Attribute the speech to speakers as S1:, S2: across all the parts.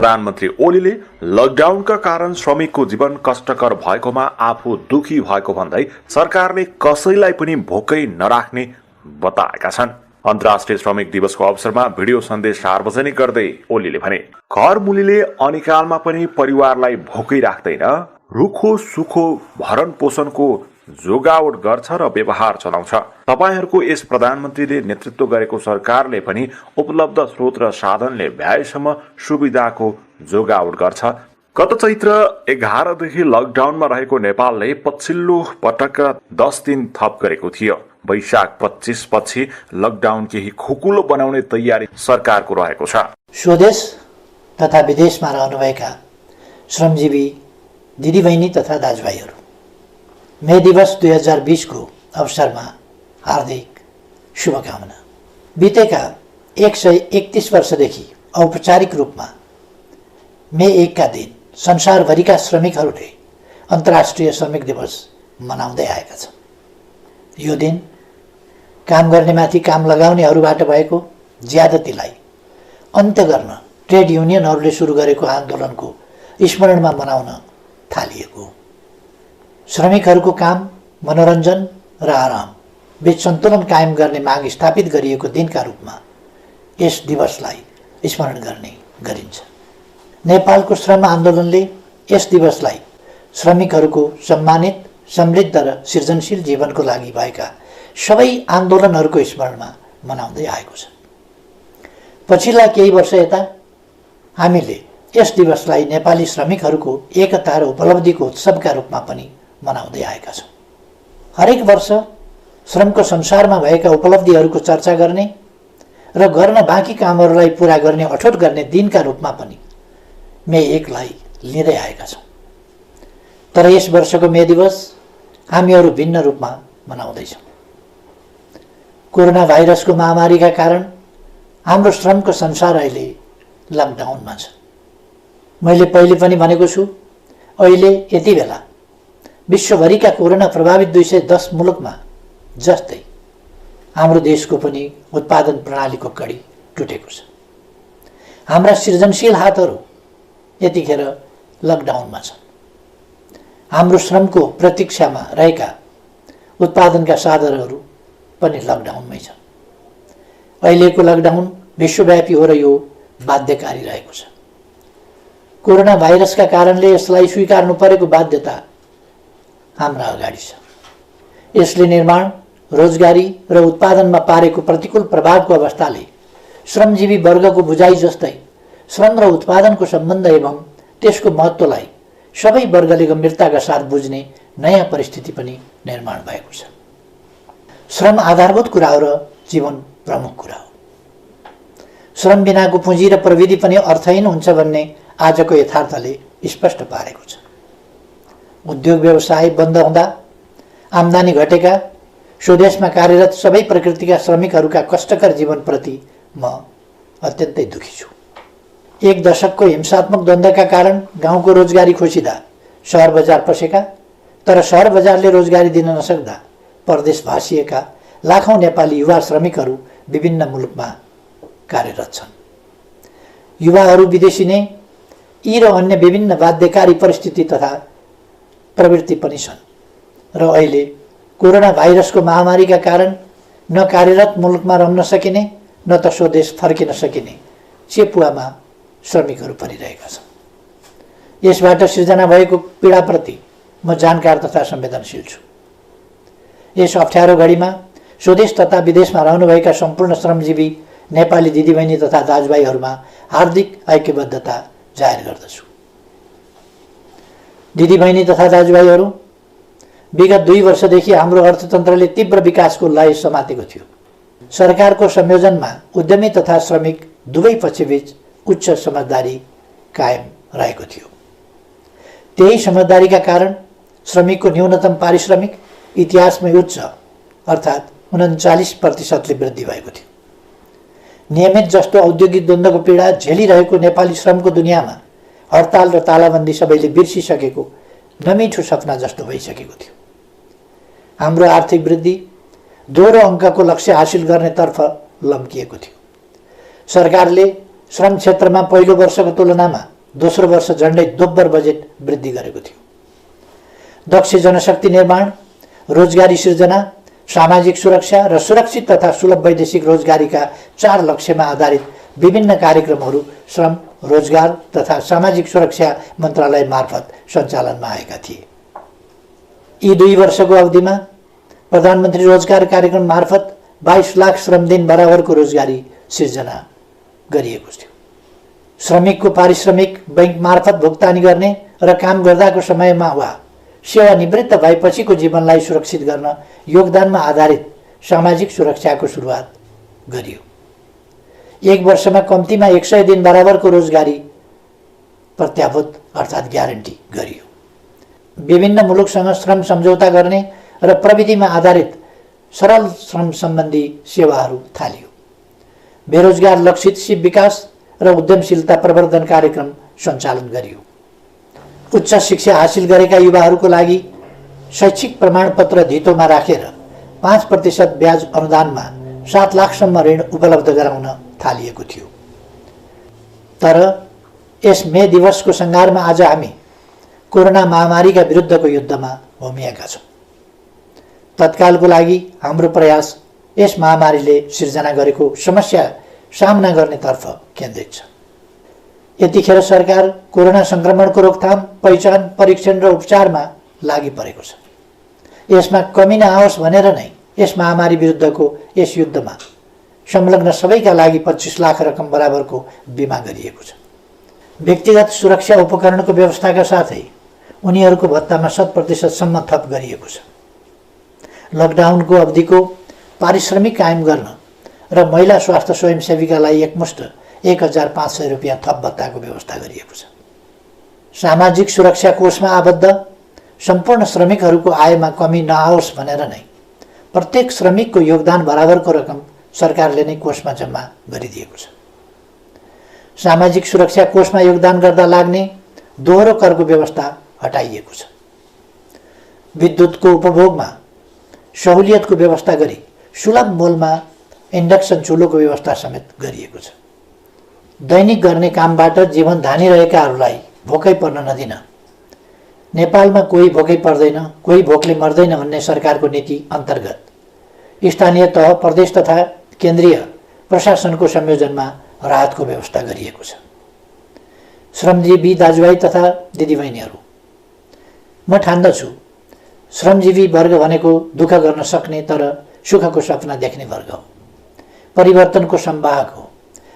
S1: प्रधानमन्त्री ओलीले लकडाउनका कारण श्रमिकको जीवन कष्टकर भएकोमा आफू दुखी भएको भन्दै सरकारले कसैलाई पनि भोकै नराख्ने बताएका छन्। अन्तर्राष्ट्रिय श्रमिक दिवसको अवसरमा भिडियो सन्देश सार्वजनिक गर्दै ओलीले भने, घर मुलीले अनिकालमा पनि परिवारलाई भोकै राख्दैन, रुखो सुखो भरण पोषणको जोगावट गर्छ र व्यवहार चलाउँछ। तपाईहरूको यस प्रधानमन्त्रीले नेतृत्व गरेको सरकारले पनि उपलब्ध स्रोत र साधनले भ्याएसम्म सुविधाको जोगावट गर्छ। गत चैत्र 11 देखि लकडाउनमा रहेको नेपालले पछिल्लो पटक 10 दिन थप गरेको थियो। वैशाख 25 पछि लकडाउन केही खुकुलो बनाउने तयारी सरकारको रहेको छ।
S2: स्वदेश तथा विदेशमा रहनुभएका श्रमजीवी दिदीबहिनी तथा दाजुभाइहरू, मे दिवस 2020 को अवसरमा हार्दिक शुभकामना। बितेका 131 वर्षदेखि औपचारिक रूपमा मे 1 का दिन संसारभरिका श्रमिकहरूले अन्तर्राष्ट्रिय श्रमिक दिवस मनाउँदै आएका छन्। यो दिन काम गर्नेमाथि काम लगाउनेहरूबाट भएको ज्यादतीलाई अन्त्य गर्न ट्रेड युनियनहरूले सुरु गरेको आन्दोलनको स्मरणमा मनाउन थालिएको। श्रमिकहरूको काम, मनोरञ्जन र आराम बीच सन्तुलन कायम गर्ने माग स्थापित गरिएको दिनका रूपमा यस दिवसलाई स्मरण गर्ने गरिन्छ। नेपालको श्रम आन्दोलनले यस दिवसलाई श्रमिकहरूको सम्मानित, समृद्ध र सृजनशील जीवनको लागि भएका सबै आन्दोलनहरूको स्मरणमा मनाउँदै आएको छ। पछिल्ला केही वर्ष यता हामीले यस दिवसलाई नेपाली श्रमिकहरूको एकता र उपलब्धिको उत्सवका रूपमा पनि मनाउँदै आएका छौँ। हरेक वर्ष श्रमको संसारमा भएका उपलब्धिहरूको चर्चा गर्ने र गर्न बाँकी कामहरूलाई पूरा गर्ने अठोट गर्ने दिनका रूपमा पनि मे 1 लाई लिँदै आएका छौँ। तर यस वर्षको मे दिवस हामीहरू भिन्न रूपमा मनाउँदैछौँ। कोरोना भाइरसको महामारीका कारण हाम्रो श्रमको संसार अहिले लकडाउनमा छ। मैले पहिले पनि भनेको छु, अहिले यति बेला विश्वभरिका कोरोना प्रभावित 210 मुलुकमा जस्तै हाम्रो देशको पनि उत्पादन प्रणालीको कडी टुटेको छ। हाम्रा सृजनशील हातहरू यतिखेर लकडाउनमा छन्। हाम्रो श्रमको प्रतीक्षामा रहेका उत्पादनका साधनहरू पनि लकडाउनमै छन्। अहिलेको लकडाउन विश्वव्यापी हो र यो बाध्यकारी रहेको छ। कोरोना भाइरसका कारणले यसलाई स्वीकार्नु परेको बाध्यता हाम्रा अगाडि छ। यसले निर्माण, रोजगारी र उत्पादनमा पारेको प्रतिकूल प्रभावको अवस्थाले श्रमजीवी वर्गको बुझाइ जस्तै श्रम र उत्पादनको सम्बन्ध एवं त्यसको महत्त्वलाई सबै वर्गले गम्भीरताका साथ बुझ्ने नयाँ परिस्थिति पनि निर्माण भएको छ। श्रम आधारभूत कुरा हो र जीवन प्रमुख कुरा हो। श्रम बिनाको पुँजी र प्रविधि पनि अर्थहीन हुन्छ भन्ने आजको यथार्थले स्पष्ट पारेको छ। उद्योग व्यवसाय बन्द हुँदा आम्दानी घटेका स्वदेशमा कार्यरत सबै प्रकृतिका श्रमिकहरूका कष्टकर जीवनप्रति म अत्यन्तै दुखी छु। 1 दशकको हिंसात्मक द्वन्द्वका कारण गाउँको रोजगारी खोसिँदा सहर बजार पसेका, तर सहर बजारले रोजगारी दिन नसक्दा परदेश भासिएका लाखौं नेपाली युवा श्रमिकहरू विभिन्न मुलुकमा कार्यरत छन्। युवाहरू विदेशिने यी र अन्य विभिन्न बाध्यकारी परिस्थिति तथा प्रवृत्ति पनि छन् र अहिले कोरोना भाइरसको महामारीका कारण न कार्यरत मुलुकमा रहन सकिने न त स्वदेश फर्किन सकिने चेपुवामा श्रमिकहरू परिरहेका छन्। यसबाट सृजना भएको पीडाप्रति म जानकार तथा संवेदनशील छु। यस अप्ठ्यारो घडीमा स्वदेश तथा विदेशमा रहनुभएका सम्पूर्ण श्रमजीवी नेपाली दिदीबहिनी तथा दाजुभाइहरूमा हार्दिक ऐक्यबद्धता जाहेर गर्दछु। दिदीबहिनी तथा दाजुभाइहरू, विगत 2 वर्षदेखि हाम्रो अर्थतन्त्रले तीव्र विकासको लय समातेको थियो। सरकारको संयोजनमा उद्यमी तथा श्रमिक दुवै पक्षबीच उच्च समझदारी कायम रहेको थियो। त्यही समझदारीका कारण श्रमिकको न्यूनतम पारिश्रमिक इतिहासमै उच्च अर्थात् 39% वृद्धि भएको थियो। नियमित जस्तो औद्योगिक द्वन्द्वको पीडा झेलिरहेको नेपाली श्रमको दुनियाँमा हडताल र तालाबन्दी सबैले बिर्सिसकेको नमिठो सपना जस्तो भइसकेको थियो। हाम्रो आर्थिक वृद्धि दोहोरो अङ्कको लक्ष्य हासिल गर्नेतर्फ लम्किएको थियो। सरकारले श्रम क्षेत्रमा पहिलो वर्षको तुलनामा दोस्रो वर्ष झन्डै दोब्बर बजेट वृद्धि गरेको थियो। दक्ष जनशक्ति निर्माण, रोजगारी सृजना, सामाजिक सुरक्षा र सुरक्षित तथा सुलभ वैदेशिक रोजगारीका 4 लक्ष्यमा आधारित विभिन्न कार्यक्रमहरू श्रम, रोजगार तथा सामाजिक सुरक्षा मन्त्रालय मार्फत सञ्चालनमा आएका थिए। यी 2 वर्षको अवधिमा प्रधानमन्त्री रोजगार कार्यक्रम मार्फत 22 लाख श्रम दिन बराबरको रोजगारी सिर्जना गरिएको थियो। श्रमिकको पारिश्रमिक बैंक मार्फत भुक्तानी गर्ने र काम गर्दाको समयमा वा सेवानिवृत्त भएपछिको जीवनलाई सुरक्षित गर्न योगदानमा आधारित सामाजिक सुरक्षाको सुरुवात गरियो। 1 वर्षमा कम्तीमा 100 दिन बराबरको रोजगारी प्रत्याभूत अर्थात् ग्यारेन्टी गरियो। विभिन्न मुलुकसँग श्रम सम्झौता गर्ने र प्रविधिमा आधारित सरल श्रम सम्बन्धी सेवाहरू थालियो। बेरोजगार लक्षित सिप विकास र उद्यमशीलता प्रवर्धन कार्यक्रम सञ्चालन गरियो। उच्च शिक्षा हासिल गरेका युवाहरूको लागि शैक्षिक प्रमाणपत्र धितोमा राखेर 5% ब्याज अनुदानमा 7 लाखसम्म ऋण उपलब्ध गराउन थालिएको थियो। तर यस मे दिवसको सङ्घारमा आज हामी कोरोना महामारीका विरुद्धको युद्धमा होमिएका छौँ। तत्कालको लागि हाम्रो प्रयास यस महामारीले सिर्जना गरेको समस्या सामना गर्नेतर्फ केन्द्रित छ। यतिखेर सरकार कोरोना सङ्क्रमणको रोकथाम, पहिचान, परीक्षण र उपचारमा लागि परेको छ। यसमा कमी नआओस् भनेर नै यस महामारी विरुद्धको यस युद्धमा संलग्न सबैका लागि 25 लाख रकम बराबरको बिमा गरिएको छ। व्यक्तिगत सुरक्षा उपकरणको व्यवस्थाका साथै उनीहरूको भत्तामा 100% सम्म थप गरिएको छ। लकडाउनको अवधिको पारिश्रमिक कायम गर्न र महिला स्वास्थ्य स्वयंसेविकालाई एकमुष्ट 1500 रुपियाँ थप भत्ताको व्यवस्था गरिएको छ। सामाजिक सुरक्षा कोषमा आबद्ध सम्पूर्ण श्रमिकहरूको आयमा कमी नआओस् भनेर नै प्रत्येक श्रमिकको योगदान बराबरको रकम सरकारले नै कोषमा जम्मा गरिदिएको छ। सामाजिक सुरक्षा कोषमा योगदान गर्दा लाग्ने दोहोरो करको व्यवस्था हटाइएको छ। विद्युतको उपभोगमा सहुलियतको व्यवस्था गरी सुलभ मूल्यमा इन्डक्सन चुलोको व्यवस्था समेत गरिएको छ। दैनिक गर्ने कामबाट जीवन धानिरहेकाहरूलाई भोकै पर्न नदिन, नेपालमा कोही भोकै पर्दैन, कोही भोकले मर्दैन भन्ने सरकारको नीति अन्तर्गत स्थानीय तह, प्रदेश तथा केन्द्रीय प्रशासनको संयोजनमा राहतको व्यवस्था गरिएको छ। श्रमजीवी दाजुभाइ तथा दिदीबहिनीहरू, म ठान्दछु श्रमजीवी वर्ग भनेको दुःख गर्न सक्ने तर सुखको सपना देख्ने वर्ग हो, परिवर्तनको संवाहक हो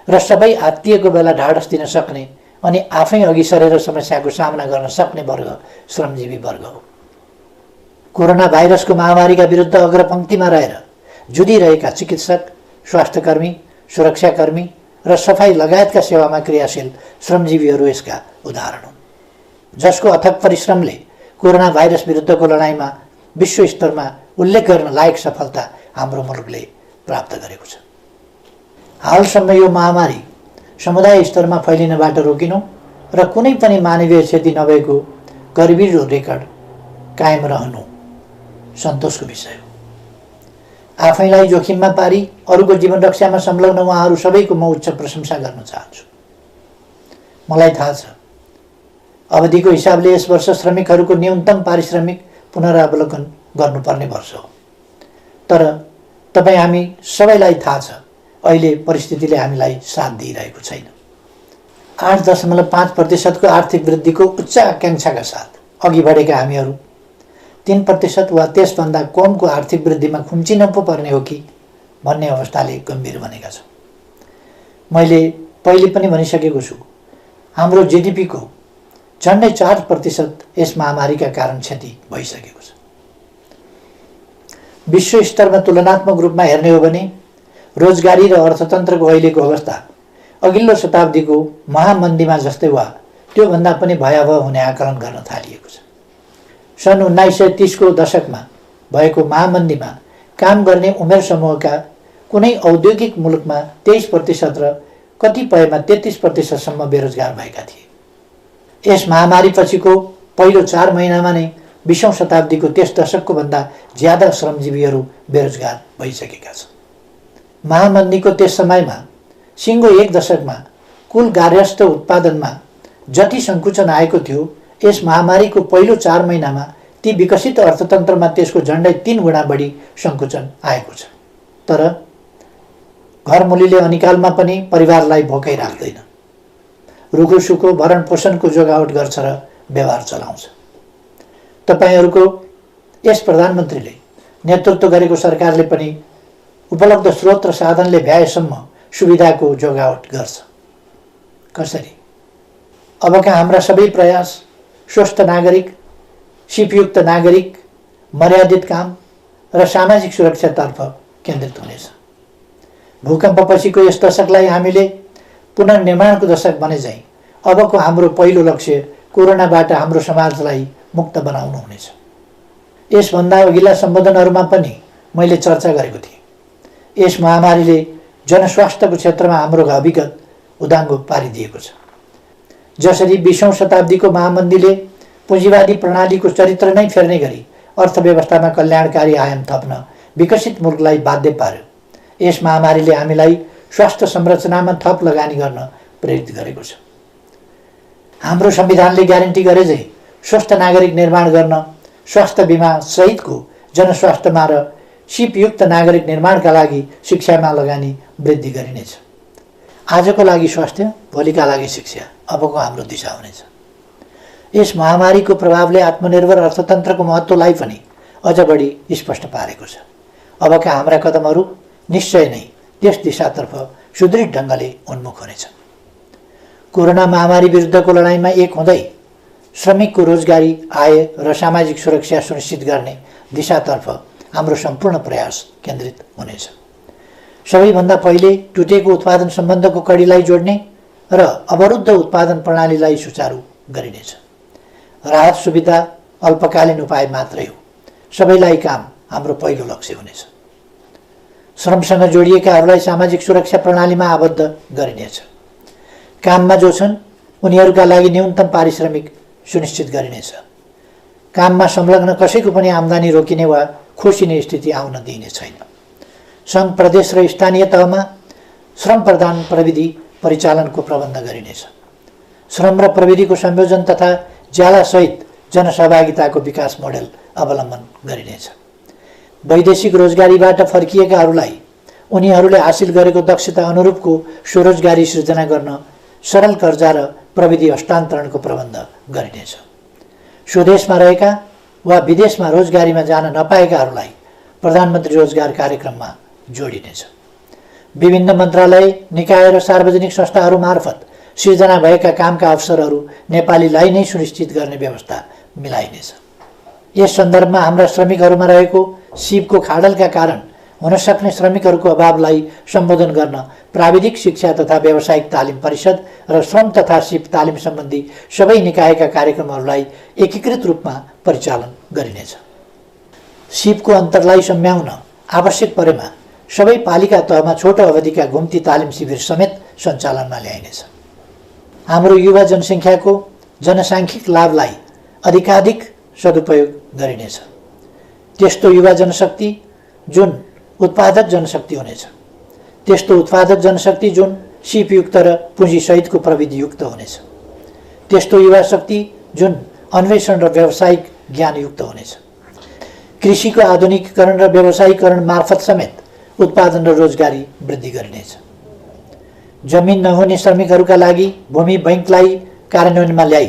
S2: र सबै आत्तिएको बेला ढाडस दिन सक्ने अनि आफै अघि सरेर समस्याको सामना गर्न सक्ने वर्ग श्रमजीवी वर्ग हो। कोरोना भाइरसको महामारीका विरुद्ध अग्रपङ्क्तिमा रहेर जुधिरहेका चिकित्सक, स्वास्थ्यकर्मी, सुरक्षाकर्मी र सफाई लगायतका सेवामा क्रियाशील श्रमजीवीहरू यसका उदाहरण हुन्, जसको अथक परिश्रमले कोरोना भाइरस विरुद्धको लडाइँमा विश्व स्तरमा उल्लेख गर्न लायक सफलता हाम्रो मुलुकले प्राप्त गरेको छ। हालसम्म यो महामारी समुदाय स्तरमा फैलिनबाट रोकिनु र कुनै पनि मानवीय क्षति नभएको गरिबी रेकर्ड कायम रहनु सन्तोषको विषय हो। आफैलाई जोखिममा पारी अरूको जीवन रक्षामा संलग्न उहाँहरू सबैको म उच्च प्रशंसा गर्न चाहन्छु। मलाई थाहा छ अवधिको हिसाबले यस वर्ष श्रमिकहरूको न्यूनतम पारिश्रमिक पुनरावलोकन गर्नुपर्ने वर्ष हो, तर तपाईँ हामी सबैलाई थाहा छ अहिले परिस्थितिले हामीलाई साथ दिइरहेको छैन। 8.5% आर्थिक वृद्धिको उच्च आकाङ्क्षाका साथ अघि बढेका हामीहरू 3% वा त्यसभन्दा कमको आर्थिक वृद्धिमा खुम्चिन पो पर्ने हो कि भन्ने अवस्थाले गम्भीर बनेका छौँ। मैले पहिले पनि भनिसकेको छु, हाम्रो जीडीपीको झन्डै 4% यस महामारीका कारण क्षति भइसकेको छ। विश्व स्तरमा तुलनात्मक रूपमा हेर्ने हो भने रोजगारी र अर्थतन्त्रको अहिलेको अवस्था अघिल्लो शताब्दीको महामन्दीमा जस्तै वा त्योभन्दा पनि भयावह हुने आकलन गर्न थालिएको छ। सन् 1930 को दशकमा भएको महामन्दीमा काम गर्ने उमेर समूहका कुनै औद्योगिक मुलुकमा 23% र कतिपयमा 33% सम्म बेरोजगार भएका थिए। यस महामारी पछिको पहिलो 4 महिनामा नै 20औं शताब्दीको त्यस दशकको भन्दा ज्यादा श्रमजीवीहरू बेरोजगार भइसकेका छन्। महामन्दीको त्यस समयमा सिङ्गो 1 दशकमा कुल गार्हस्थ्य उत्पादनमा जति सङ्कुचन आएको थियो यस महामारीको पहिलो 4 महिनामा ती विकसित अर्थतन्त्रमा त्यसको झन्डै 3 गुणा बढी सङ्कुचन आएको छ। तर घरमुलीले अनिकालमा पनि परिवारलाई भोकै राख्दैन, रुखोसुखो भरण पोषणको जोगावट गर्छ र व्यवहार चलाउँछ। तपाईहरूको यस प्रधानमन्त्रीले नेतृत्व गरेको सरकारले पनि उपलब्ध स्रोत र साधनले भ्याएसम्म सुविधाको जोगावट गर्छ। कसरी? अबका हाम्रा सबै प्रयास स्वस्थ नागरिक, सिपयुक्त नागरिक, मर्यादित काम र सामाजिक सुरक्षातर्फ केन्द्रित हुनेछ। भूकम्पपछिको यस दशकलाई हामीले पुनर्निर्माणको दशक बने झैँ अबको हाम्रो पहिलो लक्ष्य कोरोनाबाट हाम्रो समाजलाई मुक्त बनाउनु हुनेछ। यसभन्दा अघिल्ला सम्बोधनहरूमा पनि मैले चर्चा गरेको थिएँ। यस महामारीले जनस्वास्थ्यको क्षेत्रमा हाम्रो अभिगत उदाङ्गो पारिदिएको छ। जसरी 20औं शताब्दीको महामन्दीले पुँजीवादी प्रणालीको चरित्र नै फेर्ने गरी अर्थव्यवस्थामा कल्याणकारी आयाम थप्न विकसित मुलुकलाई बाध्य पार्यो, यस महामारीले हामीलाई स्वास्थ्य संरचनामा थप लगानी गर्न प्रेरित गरेको छ। हाम्रो संविधानले ग्यारेन्टी गरे झै स्वस्थ नागरिक निर्माण गर्न स्वास्थ्य बिमा सहितको जनस्वास्थ्यमा र सिपयुक्त नागरिक निर्माणका लागि शिक्षामा लगानी वृद्धि गरिनेछ। आजको लागि स्वास्थ्य, भोलिका लागि शिक्षा अबको हाम्रो दिशा हुनेछ। यस महामारीको प्रभावले आत्मनिर्भर अर्थतन्त्रको महत्त्वलाई पनि अझ बढी स्पष्ट पारेको छ। अबका हाम्रा कदमहरू निश्चय नै त्यस दिशातर्फ सुदृढ ढङ्गले उन्मुख हुनेछन्। कोरोना महामारी विरुद्धको लडाइँमा एक हुँदै श्रमिकको रोजगारी, आय र सामाजिक सुरक्षा सुनिश्चित गर्ने दिशातर्फ हाम्रो सम्पूर्ण प्रयास केन्द्रित हुनेछ। सबैभन्दा पहिले टुटेको उत्पादन सम्बन्धको कडीलाई जोड्ने र अवरुद्ध उत्पादन प्रणालीलाई सुचारू गरिनेछ। राहत सुविधा अल्पकालीन उपाय मात्रै हो, सबैलाई काम हाम्रो पहिलो लक्ष्य हुनेछ। श्रमसँग जोडिएकाहरूलाई सामाजिक सुरक्षा प्रणालीमा आबद्ध गरिनेछ। काममा जो छन् उनीहरूका लागि न्यूनतम पारिश्रमिक सुनिश्चित गरिनेछ। काममा संलग्न कसैको पनि आम्दानी रोकिने वा खोसिने स्थिति आउन दिइने छैन। सङ्घ, प्रदेश र स्थानीय तहमा श्रम प्रदान प्रविधि परिचालनको प्रबन्ध गरिनेछ। श्रम र प्रविधिको संयोजन तथा ज्यालासहित जनसहभागिताको विकास मोडेल अवलम्बन गरिनेछ। वैदेशिक रोजगारीबाट फर्किएकाहरूलाई उनीहरूले हासिल गरेको दक्षता अनुरूपको स्वरोजगारी सृजना गर्न सरल कर्जा र प्रविधि हस्तान्तरणको प्रबन्ध गरिनेछ। स्वदेशमा रहेका वा विदेशमा रोजगारीमा जान नपाएकाहरूलाई प्रधानमन्त्री रोजगार कार्यक्रममा जोडिनेछ। विभिन्न मन्त्रालय, निकाय र सार्वजनिक संस्थाहरू मार्फत सिर्जना भएका कामका अवसरहरू नेपालीलाई नै सुनिश्चित गर्ने व्यवस्था मिलाइनेछ। यस सन्दर्भमा हाम्रा श्रमिकहरूमा रहेको सिपको खाडलका कारण हुन सक्ने श्रमिकहरूको अभावलाई सम्बोधन गर्न प्राविधिक शिक्षा तथा व्यावसायिक तालिम परिषद र श्रम तथा सिप तालिम सम्बन्धी सबै निकायका कार्यक्रमहरूलाई एकीकृत रूपमा परिचालन गरिनेछ। सिपको अन्तरलाई सम्याउन आवश्यक परेमा सबै पालिका तहमा छोटो अवधिका घुम्ती तालिम शिविर समेत सञ्चालनमा ल्याइनेछ। हाम्रो युवा जनसङ्ख्याको जनसाङ्ख्यिक लाभलाई अधिकाधिक सदुपयोग गरिनेछ। त्यस्तो युवा जनशक्ति जुन उत्पादक जनशक्ति हुनेछ, त्यस्तो उत्पादक जनशक्ति जुन सिपयुक्त र पुँजीसहितको प्रविधियुक्त हुनेछ, त्यस्तो युवा शक्ति जुन अन्वेषण र व्यावसायिक ज्ञानयुक्त हुनेछ। कृषिको आधुनिकीकरण र व्यावसायीकरण मार्फत समेत उत्पादन र रोजगारी वृद्धि गरिनेछ। जमिन नहुने श्रमिकहरूका लागि भूमि बैङ्कलाई कार्यान्वयनमा ल्याई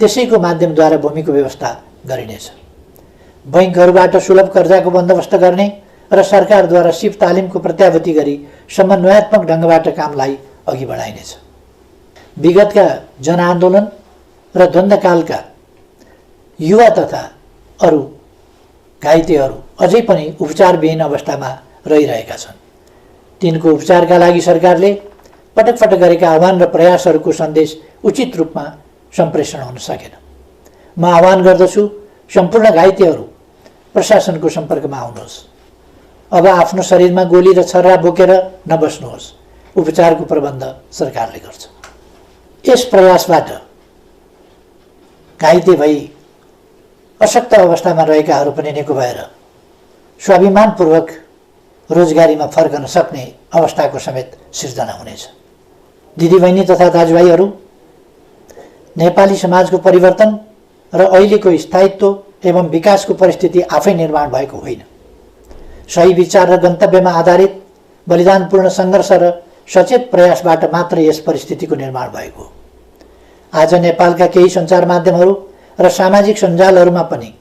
S2: त्यसैको माध्यमद्वारा भूमिको व्यवस्था गरिनेछ। बैङ्कहरूबाट सुलभ कर्जाको बन्दोबस्त गर्ने र सरकारद्वारा सिप तालिमको प्रत्याभूति गरी समन्वयात्मक ढङ्गबाट कामलाई अघि बढाइनेछ। विगतका जनआन्दोलन र द्वन्द्वकालका युवा तथा अरू घाइतेहरू अझै पनि उपचारविहीन अवस्थामा रहिरहेका छन्। तिनको उपचारका लागि सरकारले पटक पटक गरेका आह्वान र प्रयासहरूको सन्देश उचित रूपमा सम्प्रेषण हुन सकेन। म आह्वान गर्दछु सम्पूर्ण घाइतेहरू प्रशासनको सम्पर्कमा आउनुहोस्। अब आफ्नो शरीरमा गोली र छर्रा बोकेर नबस्नुहोस्। उपचारको प्रबन्ध सरकारले गर्छ। यस प्रयासबाट घाइते भई अशक्त अवस्थामा रहेकाहरू पनि निको भएर स्वाभिमानपूर्वक रोजगारीमा फर्कन सक्ने अवस्थाको समेत सिर्जना हुनेछ। दिदीबहिनी तथा दाजुभाइहरू, नेपाली समाजको परिवर्तन र अहिलेको स्थायित्व एवं विकासको परिस्थिति आफै निर्माण भएको होइन। सही विचार र गन्तव्यमा आधारित बलिदानपूर्ण सङ्घर्ष र सचेत प्रयासबाट मात्र यस परिस्थितिको निर्माण भएको हो। आज नेपालका केही सञ्चार माध्यमहरू र सामाजिक सञ्जालहरूमा पनि